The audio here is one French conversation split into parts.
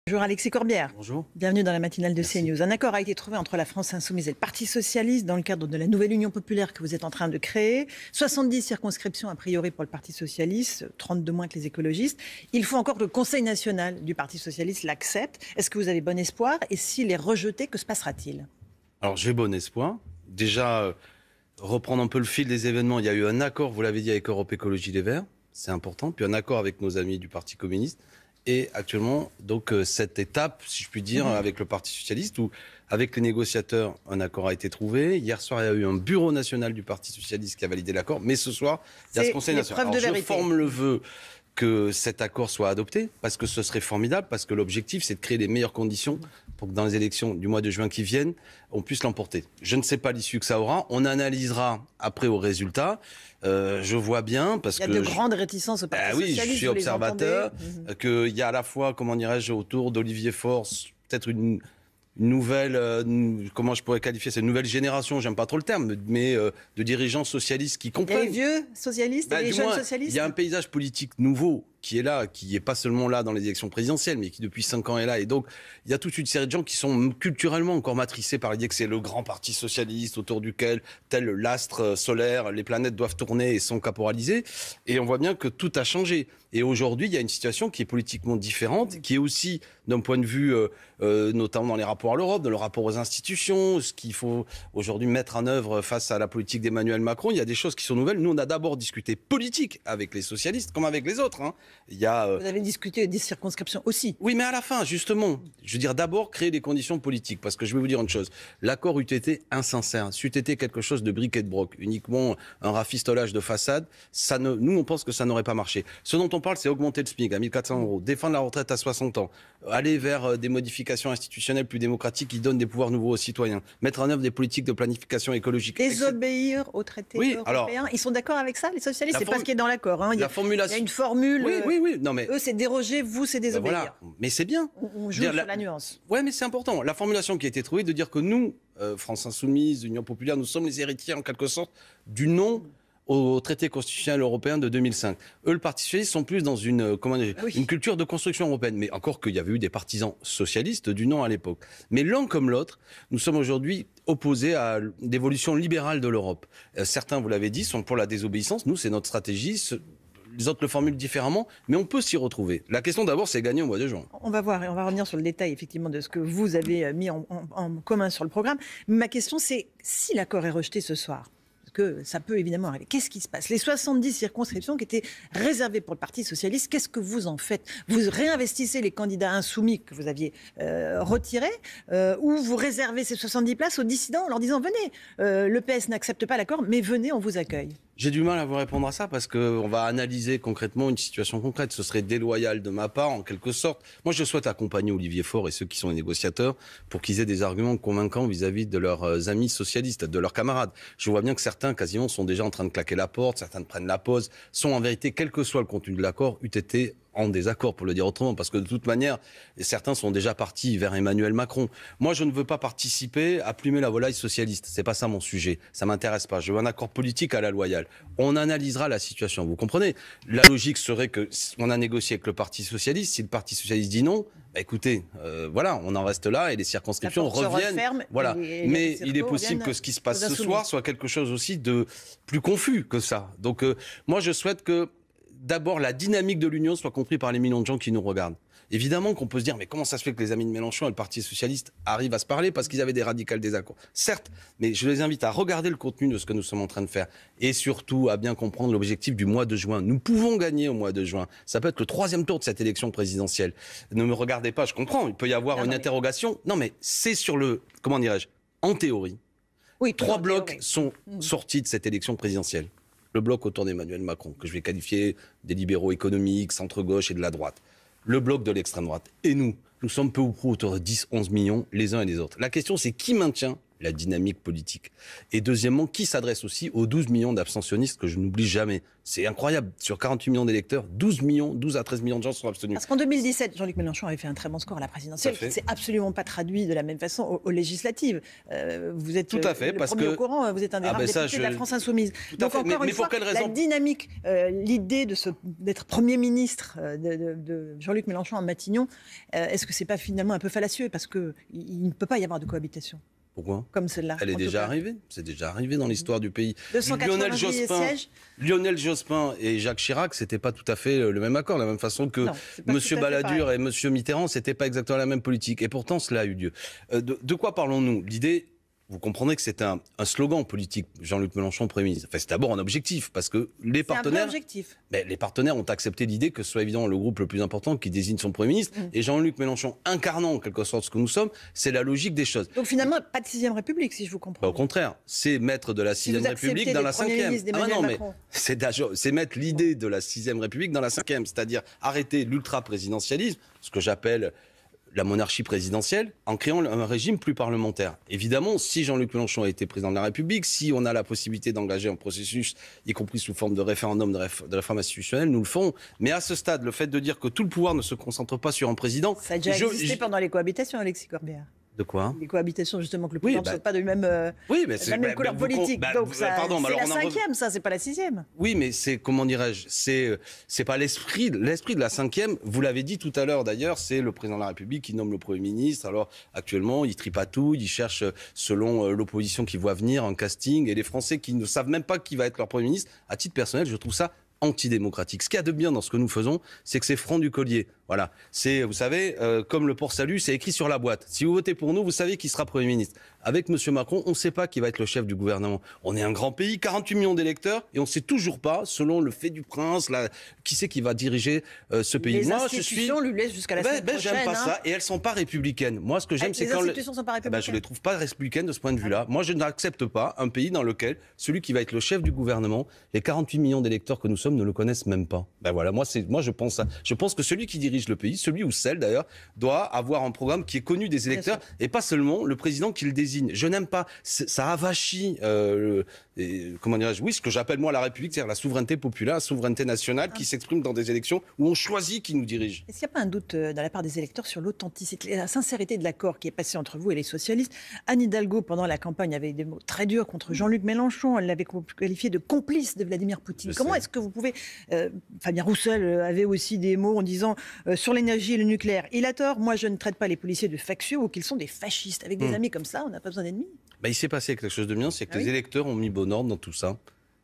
Bonjour Alexis Corbière. Bonjour. Bienvenue dans la matinale de Merci. CNews. Un accord a été trouvé entre la France Insoumise et le Parti Socialiste dans le cadre de la nouvelle Union populaire que vous êtes en train de créer. 70 circonscriptions a priori pour le Parti Socialiste, 32 moins que les écologistes. Il faut encore que le Conseil national du Parti Socialiste l'accepte. Est-ce que vous avez bon espoir? Et s'il est rejeté, que se passera-t-il? Alors j'ai bon espoir. Déjà, reprendre un peu le fil des événements. Il y a eu un accord, vous l'avez dit, avec Europe Écologie Les Verts. C'est important. Puis un accord avec nos amis du Parti communiste. Et actuellement, donc, cette étape, si je puis dire, avec le Parti socialiste, où avec les négociateurs, un accord a été trouvé. Hier soir, il y a eu un bureau national du Parti socialiste qui a validé l'accord. Mais ce soir, il y a ce Conseil national. Alors, je forme le vœu que cet accord soit adopté, parce que ce serait formidable, parce que l'objectif, c'est de créer les meilleures conditions pour que dans les élections du mois de juin qui viennent, on puisse l'emporter. Je ne sais pas l'issue que ça aura. On analysera après au résultat. Je vois bien, parce que... Il y a de grandes réticences au Parti socialiste. Oui, je suis observateur, qu'il y a à la fois, comment dirais-je, autour d'Olivier Faure, peut-être une nouvelle, comment je pourrais qualifier cette nouvelle génération, j'aime pas trop le terme, mais de dirigeants socialistes qui comprennent. Les vieux socialistes et les jeunes socialistes. Il y a un paysage politique nouveau qui est là, qui n'est pas seulement là dans les élections présidentielles, mais qui depuis 5 ans est là. Et donc, il y a toute une série de gens qui sont culturellement encore matricés par l'idée que c'est le grand parti socialiste autour duquel, tel l'astre solaire, les planètes doivent tourner et sont caporalisées. Et on voit bien que tout a changé. Et aujourd'hui, il y a une situation qui est politiquement différente, qui est aussi, d'un point de vue, notamment dans les rapports à l'Europe, dans le rapport aux institutions, ce qu'il faut aujourd'hui mettre en œuvre face à la politique d'Emmanuel Macron. Il y a des choses qui sont nouvelles. Nous, on a d'abord discuté politique avec les socialistes, comme avec les autres. Il y a, Vous avez discuté des circonscriptions aussi. Oui, mais à la fin, justement, je veux dire d'abord créer des conditions politiques, parce que je vais vous dire une chose, l'accord eût été insincère, c'eût été quelque chose de briquet de broc, uniquement un rafistolage de façade, nous on pense que ça n'aurait pas marché. Ce dont on parle, c'est augmenter le SMIC à 1 400 €, défendre la retraite à 60 ans, aller vers des modifications institutionnelles plus démocratiques qui donnent des pouvoirs nouveaux aux citoyens, mettre en œuvre des politiques de planification écologique. Désobéir aux traités européens. Ils sont d'accord avec ça, les socialistes? C'est pas ce qui est dans l'accord. Il y a une formule. Oui. Non, mais... Eux, c'est déroger, vous, c'est désobéir. Voilà. Mais c'est bien. On joue sur la nuance. Oui, mais c'est important. La formulation qui a été trouvée de dire que nous, France Insoumise, Union Populaire, nous sommes les héritiers, en quelque sorte, du non au traité constitutionnel européen de 2005. Eux, le Parti socialiste, sont plus dans une culture de construction européenne. Mais encore qu'il y avait eu des partisans socialistes du non à l'époque. Mais l'un comme l'autre, nous sommes aujourd'hui opposés à l'évolution libérale de l'Europe. Certains, vous l'avez dit, sont pour la désobéissance. Nous, c'est notre stratégie. Les autres le formulent différemment, mais on peut s'y retrouver. La question d'abord, c'est gagner au mois de juin. On va voir et on va revenir sur le détail effectivement de ce que vous avez mis en commun sur le programme. Ma question, c'est si l'accord est rejeté ce soir, que ça peut évidemment arriver. Qu'est-ce qui se passe? Les 70 circonscriptions qui étaient réservées pour le Parti socialiste, qu'est-ce que vous en faites? Vous réinvestissez les candidats insoumis que vous aviez retirés ou vous réservez ces 70 places aux dissidents en leur disant venez, le PS n'accepte pas l'accord, mais venez, on vous accueille? J'ai du mal à vous répondre à ça parce qu'on va analyser concrètement une situation concrète. Ce serait déloyal de ma part, en quelque sorte. Moi, je souhaite accompagner Olivier Faure et ceux qui sont les négociateurs pour qu'ils aient des arguments convaincants vis-à-vis de leurs amis socialistes, de leurs camarades. Je vois bien que certains, quasiment, sont déjà en train de claquer la porte, certains prennent la pause, sont en vérité, quel que soit le contenu de l'accord, eût été en désaccord, pour le dire autrement, parce que de toute manière, certains sont déjà partis vers Emmanuel Macron. Moi, je ne veux pas participer à plumer la volaille socialiste. C'est pas ça mon sujet. Ça m'intéresse pas. Je veux un accord politique à la loyale. On analysera la situation. Vous comprenez? La logique serait que on a négocié avec le Parti socialiste. Si le Parti socialiste dit non, bah écoutez, voilà, on en reste là et les circonscriptions reviennent. Voilà. Mais il est possible que ce qui se passe ce soir soit quelque chose aussi de plus confus que ça. Donc, moi, je souhaite que d'abord, la dynamique de l'Union soit comprise par les millions de gens qui nous regardent. Évidemment qu'on peut se dire, mais comment ça se fait que les amis de Mélenchon et le Parti socialiste arrivent à se parler parce qu'ils avaient des radicales désaccords? Certes, mais je les invite à regarder le contenu de ce que nous sommes en train de faire et surtout à bien comprendre l'objectif du mois de juin. Nous pouvons gagner au mois de juin. Ça peut être le 3e tour de cette élection présidentielle. Ne me regardez pas, je comprends, il peut y avoir une interrogation. Non, mais c'est sur le, comment dirais-je, en théorie. Oui, 3 blocs sont sortis de cette élection présidentielle. Le bloc autour d'Emmanuel Macron, que je vais qualifier des libéraux économiques, centre-gauche et de la droite. Le bloc de l'extrême droite. Et nous sommes peu ou prou autour de 10-11 millions les uns et les autres. La question, c'est qui maintient la dynamique politique. Et deuxièmement, qui s'adresse aussi aux 12 millions d'abstentionnistes que je n'oublie jamais. C'est incroyable, sur 48 millions d'électeurs, 12 à 13 millions de gens sont abstenus. Parce qu'en 2017, Jean-Luc Mélenchon avait fait un très bon score à la présidentielle, qui ne s'est absolument pas traduit de la même façon aux législatives. Vous êtes tout à fait, le parce premier que... au courant, vous êtes un des rares députés de la France Insoumise. Donc encore une fois, la dynamique, l'idée d'être Premier ministre de Jean-Luc Mélenchon à Matignon, est-ce que c'est pas finalement un peu fallacieux, parce qu'il ne peut pas y avoir de cohabitation? Pourquoi? Comme celle-là. Elle est déjà arrivée. C'est déjà arrivé dans l'histoire du pays. 288 sièges. Lionel Jospin et Jacques Chirac, c'était pas tout à fait le même accord. De la même façon que M. Balladur et M. Mitterrand, c'était pas exactement la même politique. Et pourtant, cela a eu lieu. De quoi parlons-nous? L'idée... Vous comprenez que c'est un slogan politique, Jean-Luc Mélenchon Premier ministre. Enfin, c'est d'abord un objectif, parce que les partenaires, les partenaires ont accepté l'idée que ce soit évidemment le groupe le plus important qui désigne son Premier ministre. Et Jean-Luc Mélenchon incarnant en quelque sorte ce que nous sommes, c'est la logique des choses. Donc finalement, pas de 6e République, si je vous comprends. Au contraire, c'est mettre de la 6e République dans la 5e. Ah non, mais c'est mettre l'idée de la 6e République dans la 5e, c'est-à-dire arrêter l'ultra-présidentialisme, ce que j'appelle la monarchie présidentielle, en créant un régime plus parlementaire. Évidemment, si Jean-Luc Mélenchon a été président de la République, si on a la possibilité d'engager un processus, y compris sous forme de référendum de réforme institutionnelle, nous le ferons. Mais à ce stade, le fait de dire que tout le pouvoir ne se concentre pas sur un président... Ça a déjà existé pendant les cohabitations, Alexis Corbière. De quoi? Les cohabitations, justement, que le pouvoir ne soit pas de même, la même couleur politique. Donc c'est la 5e, ça, c'est pas la 6e. Oui, mais c'est, comment dirais-je, c'est pas l'esprit de la 5e. Vous l'avez dit tout à l'heure, d'ailleurs, c'est le président de la République qui nomme le Premier ministre. Alors, actuellement, il tripatouille, il cherche, selon l'opposition qui voit venir, un casting. Et les Français qui ne savent même pas qui va être leur Premier ministre, à titre personnel, je trouve ça antidémocratique. Ce qu'il y a de bien dans ce que nous faisons, c'est que c'est franc du collier. Voilà. C'est, vous savez, comme le port salut, c'est écrit sur la boîte. Si vous votez pour nous, vous savez qui sera Premier ministre. Avec M. Macron, on ne sait pas qui va être le chef du gouvernement. On est un grand pays, 48 millions d'électeurs, et on ne sait toujours pas, selon le fait du prince, qui c'est qui va diriger ce pays. Les institutions lui laissent jusqu'à la semaine prochaine. J'aime pas ça, et elles ne sont pas républicaines. Moi, ce que j'aime, c'est quand... Les institutions ne sont pas républicaines. Je ne les trouve pas républicaines de ce point de vue-là. Moi, je n'accepte pas un pays dans lequel celui qui va être le chef du gouvernement, les 48 millions d'électeurs que nous sommes, ne le connaissent même pas. Voilà, moi je pense ça. Je pense que celui qui dirige le pays, celui ou celle d'ailleurs, doit avoir un programme qui est connu des électeurs et pas seulement le président qui le désigne. Je n'aime pas, ça avachit, comment dirais-je, oui, ce que j'appelle moi la République, c'est-à-dire la souveraineté populaire, la souveraineté nationale qui s'exprime dans des élections où on choisit qui nous dirige. Est-ce qu'il n'y a pas un doute de la part des électeurs sur l'authenticité, la sincérité de l'accord qui est passé entre vous et les socialistes? Anne Hidalgo, pendant la campagne, avait des mots très durs contre Jean-Luc Mélenchon. Elle l'avait qualifié de complice de Vladimir Poutine. Comment est-ce que vous pouvez... Fabien Roussel avait aussi des mots en disant sur l'énergie et le nucléaire. Il a tort, moi je ne traite pas les policiers de factieux ou qu'ils sont des fascistes. Avec des amis comme ça, on n'a pas besoin d'ennemis. Il s'est passé quelque chose de bien, c'est que les électeurs ont mis bon ordre dans tout ça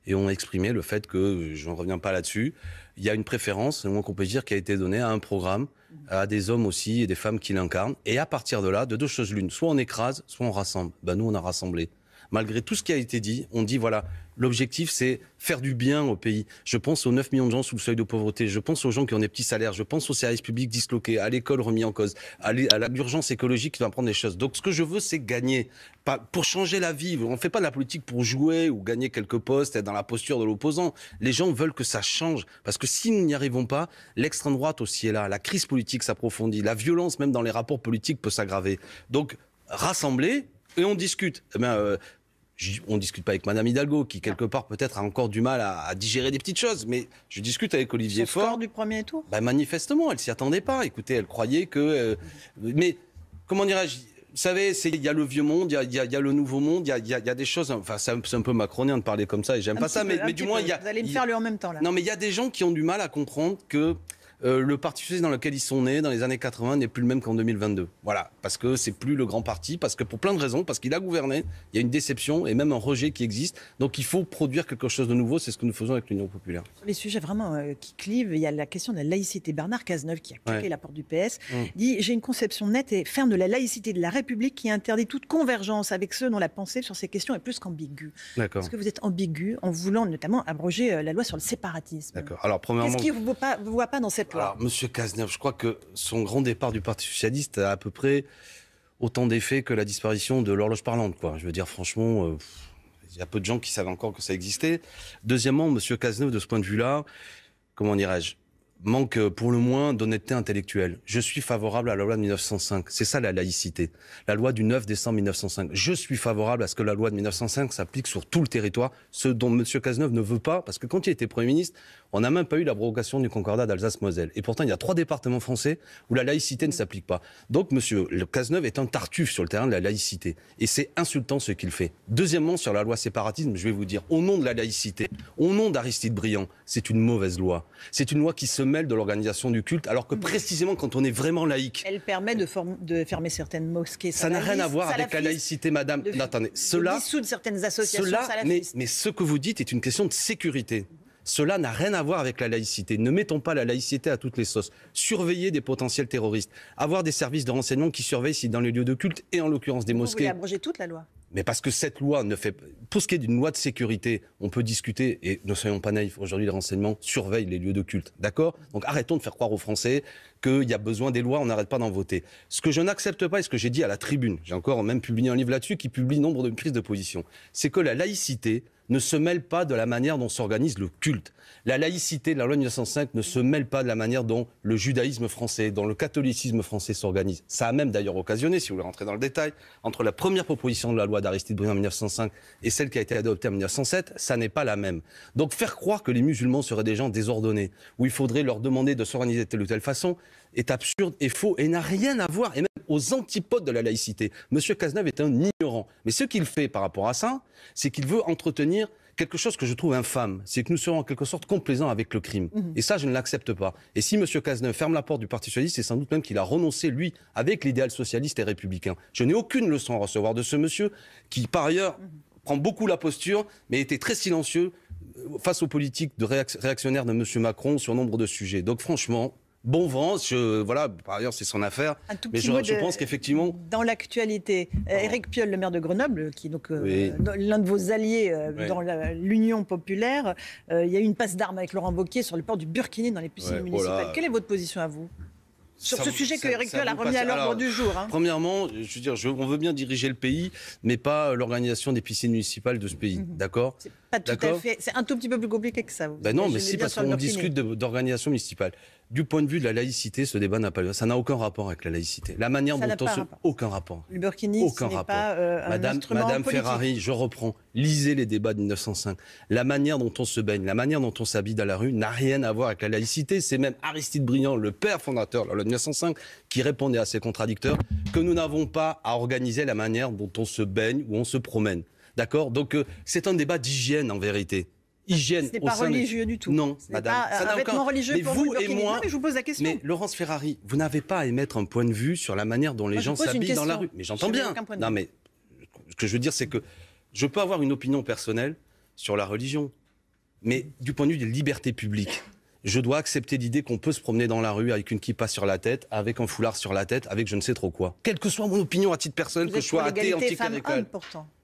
et ont exprimé le fait que, je ne reviens pas là-dessus, il y a une préférence, le moins qu'on peut dire, qui a été donnée à un programme, à des hommes aussi et des femmes qui l'incarnent. Et à partir de là, de deux choses l'une, soit on écrase, soit on rassemble. Nous, on a rassemblé. Malgré tout ce qui a été dit, on dit voilà, l'objectif c'est faire du bien au pays. Je pense aux 9 millions de gens sous le seuil de pauvreté, je pense aux gens qui ont des petits salaires, je pense aux services publics disloqués, à l'école remis en cause, à l'urgence écologique qui va prendre les choses. Donc ce que je veux c'est gagner, pas pour changer la vie. On ne fait pas de la politique pour jouer ou gagner quelques postes, être dans la posture de l'opposant. Les gens veulent que ça change, parce que si nous n'y arrivons pas, l'extrême droite aussi est là, la crise politique s'approfondit, la violence même dans les rapports politiques peut s'aggraver. Donc rassembler et on discute. On ne discute pas avec Madame Hidalgo, qui quelque part peut-être a encore du mal à digérer des petites choses, mais je discute avec Olivier Faure. Score du premier tour. Manifestement, elle s'y attendait pas. Écoutez, elle croyait que... mais comment dirais-je, vous savez, il y a le vieux monde, il y a le nouveau monde, il y a des choses... Enfin, c'est un peu macronien de parler comme ça, et j'aime pas ça, mais du moins... Vous allez me faire le en même temps, là. Non, mais il y a des gens qui ont du mal à comprendre que... le parti socialiste dans lequel ils sont nés dans les années 80 n'est plus le même qu'en 2022. Voilà, parce que c'est plus le grand parti, parce que pour plein de raisons, parce qu'il a gouverné, il y a une déception et même un rejet qui existe. Donc il faut produire quelque chose de nouveau, c'est ce que nous faisons avec l'Union populaire. Sur les sujets vraiment qui clivent, il y a la question de la laïcité. Bernard Cazeneuve, qui a claqué la porte du PS, dit « J'ai une conception nette et ferme de la laïcité de la République qui interdit toute convergence avec ceux dont la pensée sur ces questions est plus qu'ambiguë. » Est-ce que vous êtes ambigu en voulant notamment abroger la loi sur le séparatisme? D'accord. Alors premièrement... Qu'est-ce qui ne vous voit pas dans cette loi? Alors, Monsieur Cazeneuve, je crois que son grand départ du Parti socialiste a à peu près autant d'effet que la disparition de l'horloge parlante, quoi. Je veux dire, franchement, il y a peu de gens qui savaient encore que ça existait. Deuxièmement, Monsieur Cazeneuve, de ce point de vue-là, comment dirais-je, manque pour le moins d'honnêteté intellectuelle. Je suis favorable à la loi de 1905. C'est ça la laïcité. La loi du 9 décembre 1905. Je suis favorable à ce que la loi de 1905 s'applique sur tout le territoire, ce dont M. Cazeneuve ne veut pas, parce que quand il était Premier ministre, on n'a même pas eu l'abrogation du concordat d'Alsace-Moselle. Et pourtant, il y a 3 départements français où la laïcité ne s'applique pas. Donc, M. Cazeneuve est un tartuffe sur le terrain de la laïcité. Et c'est insultant ce qu'il fait. Deuxièmement, sur la loi séparatisme, je vais vous dire, au nom de la laïcité, au nom d'Aristide Briand, c'est une mauvaise loi. C'est une loi qui se mêle de l'organisation du culte, alors que précisément quand on est vraiment laïque... Elle permet de fermer certaines mosquées. Ça n'a rien à voir avec la laïcité, madame. Attendez, de dissoudre certaines associations salafistes. Mais ce que vous dites est une question de sécurité. Cela n'a rien à voir avec la laïcité. Ne mettons pas la laïcité à toutes les sauces. Surveiller des potentiels terroristes. Avoir des services de renseignement qui surveillent si dans les lieux de culte, et en l'occurrence des mosquées... Vous voulez abroger toute la loi ? Mais parce que cette loi ne fait... Pour ce qui est d'une loi de sécurité, on peut discuter, et ne soyons pas naïfs, aujourd'hui les renseignements surveillent les lieux de culte, d'accord ? Donc arrêtons de faire croire aux Français qu'il y a besoin des lois, on n'arrête pas d'en voter. Ce que je n'accepte pas, et ce que j'ai dit à la tribune, j'ai encore même publié un livre là-dessus qui publie nombre de prises de position, c'est que la laïcité ne se mêle pas de la manière dont s'organise le culte. La laïcité de la loi de 1905 ne se mêle pas de la manière dont le judaïsme français, dont le catholicisme français s'organise. Ça a même d'ailleurs occasionné, si vous voulez rentrer dans le détail, entre la première proposition de la loi d'Aristide Briand en 1905 et celle qui a été adoptée en 1907, ça n'est pas la même. Donc faire croire que les musulmans seraient des gens désordonnés, où il faudrait leur demander de s'organiser de telle ou telle façon, est absurde et faux et n'a rien à voir, et même aux antipodes de la laïcité. Monsieur Cazeneuve est un ignorant. Mais ce qu'il fait par rapport à ça, c'est qu'il veut entretenir quelque chose que je trouve infâme, c'est que nous serons en quelque sorte complaisants avec le crime. Et ça, je ne l'accepte pas. Et si M. Cazeneuve ferme la porte du Parti socialiste, c'est sans doute même qu'il a renoncé, lui, avec l'idéal socialiste et républicain. Je n'ai aucune leçon à recevoir de ce monsieur qui, par ailleurs, prend beaucoup la posture, mais était très silencieux face aux politiques réactionnaires de M. Macron sur nombre de sujets. Donc franchement... Bon vent, voilà, par ailleurs c'est son affaire, mais je pense qu'effectivement... Dans l'actualité, Éric Piolle, le maire de Grenoble, qui est donc l'un de vos alliés dans l'Union populaire, il y a eu une passe d'armes avec Laurent Wauquiez sur le port du Burkini dans les piscines municipales. Quelle est votre position à vous ? Sur ce sujet que Éric Piolle a remis à l'ordre du jour. Premièrement, je veux dire, on veut bien diriger le pays, mais pas l'organisation des piscines municipales de ce pays, d'accord ? C'est pas tout à fait. C'est un tout petit peu plus compliqué que ça. Ben non, mais si, parce qu'on discute d'organisation municipale. Du point de vue de la laïcité, ce débat n'a pas lieu. Ça n'a aucun rapport avec la laïcité. La manière dont on se... Aucun rapport. Le Burkini, aucun ce n'est rapport. pas un instrument Madame politique. Ferrari, je reprends. Lisez les débats de 1905. La manière dont on se baigne, la manière dont on s'habille dans la rue n'a rien à voir avec la laïcité. C'est même Aristide Briand, le père fondateur de la loi de 1905, qui répondait à ces contradicteurs que nous n'avons pas à organiser la manière dont on se baigne ou on se promène. D'accord ? Donc c'est un débat d'hygiène en vérité. Hygiène. Ce n'est pas religieux du tout. Non, madame. Ça n'a aucun... religieux mais pour vous et moi. Non, mais je vous pose la question. Mais Laurence Ferrari, vous n'avez pas à émettre un point de vue sur la manière dont les gens s'habillent dans la rue. Mais j'entends bien. Non, mais ce que je veux dire, c'est que je peux avoir une opinion personnelle sur la religion, mais du point de vue des libertés publiques, je dois accepter l'idée qu'on peut se promener dans la rue avec une kippa sur la tête, avec un foulard sur la tête, avec je ne sais trop quoi. Quelle que soit mon opinion à titre personnel, que je sois athée, anticlérical.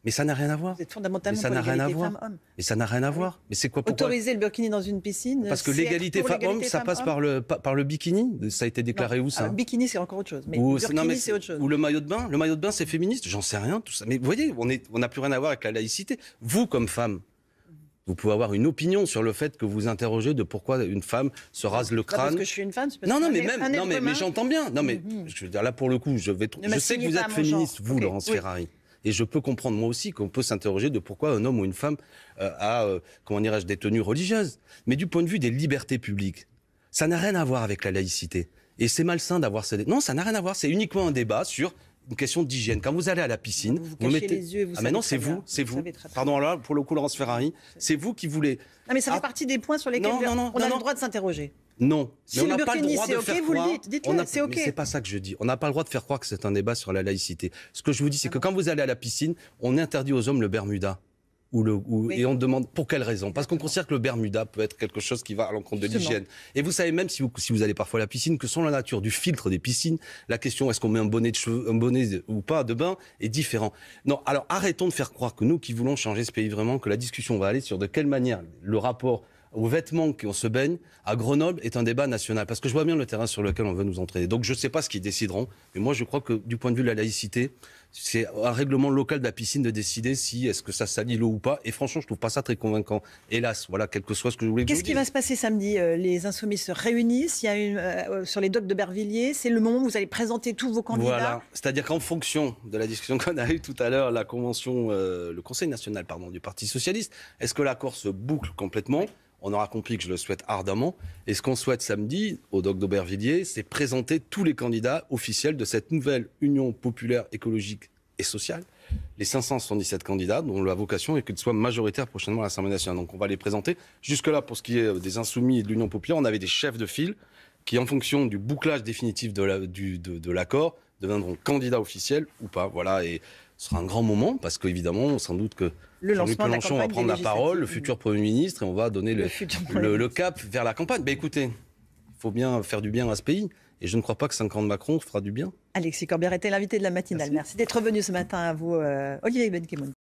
Mais ça n'a rien à voir. Vous êtes fondamentalement mais ça n'a rien à voir. Mais ça n'a rien à voir. Mais c'est quoi pourquoi autoriser le burkini dans une piscine? Parce que l'égalité femmes-hommes, ça passe par le bikini. Ça a été déclaré où ça? Le bikini, c'est encore autre chose. Mais le burkini, c'est autre chose. Ou le maillot de bain. Le maillot de bain, c'est féministe. J'en sais rien. Tout ça. Mais vous voyez, on n'a plus rien à voir avec la laïcité. Vous, comme femme, vous pouvez avoir une opinion sur le fait que vous interrogez de pourquoi une femme se rase le crâne. Parce que je suis une femme. Mais j'entends bien. Non, mais je veux dire là pour le coup, je sais que vous êtes féministe, vous, Laurence Ferrari. Et je peux comprendre moi aussi qu'on peut s'interroger de pourquoi un homme ou une femme a, comment dirais-je, des tenues religieuses. Mais du point de vue des libertés publiques, ça n'a rien à voir avec la laïcité. Et c'est malsain d'avoir ces... Non, ça n'a rien à voir. C'est uniquement un débat sur une question d'hygiène. Quand vous allez à la piscine, vous mettez les yeux. Ah mais non, c'est vous. Pardon, là, pour le coup, Laurence Ferrari, c'est vous qui voulez. Non, mais ça fait partie des points sur lesquels on a le droit de s'interroger. Non, si mais on n'a pas le droit de faire croire. Dites-le, c'est OK. Mais c'est pas ça que je dis. On n'a pas le droit de faire croire que c'est un débat sur la laïcité. Ce que je vous dis, c'est que quand vous allez à la piscine, on interdit aux hommes le Bermuda. Et on demande pour quelle raison? Parce qu'on considère que le Bermuda peut être quelque chose qui va à l'encontre de l'hygiène. Et vous savez même, si vous allez parfois à la piscine, que selon la nature du filtre des piscines, la question est-ce qu'on met un bonnet de cheveux, un bonnet ou pas de bain est différent. Non, alors arrêtons de faire croire que nous qui voulons changer ce pays vraiment, que la discussion va aller sur de quelle manière le rapport aux vêtements qu'on se baigne, à Grenoble, est un débat national. Parce que je vois bien le terrain sur lequel on veut nous entraîner. Donc je ne sais pas ce qu'ils décideront, mais moi je crois que du point de vue de la laïcité, c'est un règlement local de la piscine de décider si est-ce que ça salit l'eau ou pas. Et franchement, je ne trouve pas ça très convaincant. Hélas, voilà, quel que soit ce que je voulais que je Qu'est-ce vous qui dise. va se passer samedi? Les insoumis se réunissent, il y a sur les docks de Bervilliers. C'est le moment où vous allez présenter tous vos candidats. Voilà, c'est-à-dire qu'en fonction de la discussion qu'on a eue tout à l'heure, la convention, le Conseil national du Parti socialiste, est-ce que l'accord se boucle complètement? On aura compris que je le souhaite ardemment. Et ce qu'on souhaite samedi, au dock d'Aubervilliers, c'est présenter tous les candidats officiels de cette nouvelle Union populaire écologique et sociale. Les 577 candidats dont la vocation est qu'ils soient majoritaires prochainement à l'Assemblée nationale. Donc on va les présenter. Jusque-là, pour ce qui est des insoumis et de l'Union populaire, on avait des chefs de file qui, en fonction du bouclage définitif de l'accord, deviendront candidats officiels ou pas. Voilà, et ce sera un grand moment parce qu'évidemment, sans doute que Jean-Luc Mélenchon va prendre la parole, le futur Premier ministre, et on va donner le cap vers la campagne. Mais écoutez, il faut bien faire du bien à ce pays. Et je ne crois pas que 5 ans de Macron fera du bien. Alexis Corbière était l'invité de la matinale. Merci d'être venu ce matin à vous, Olivier Benkemoun.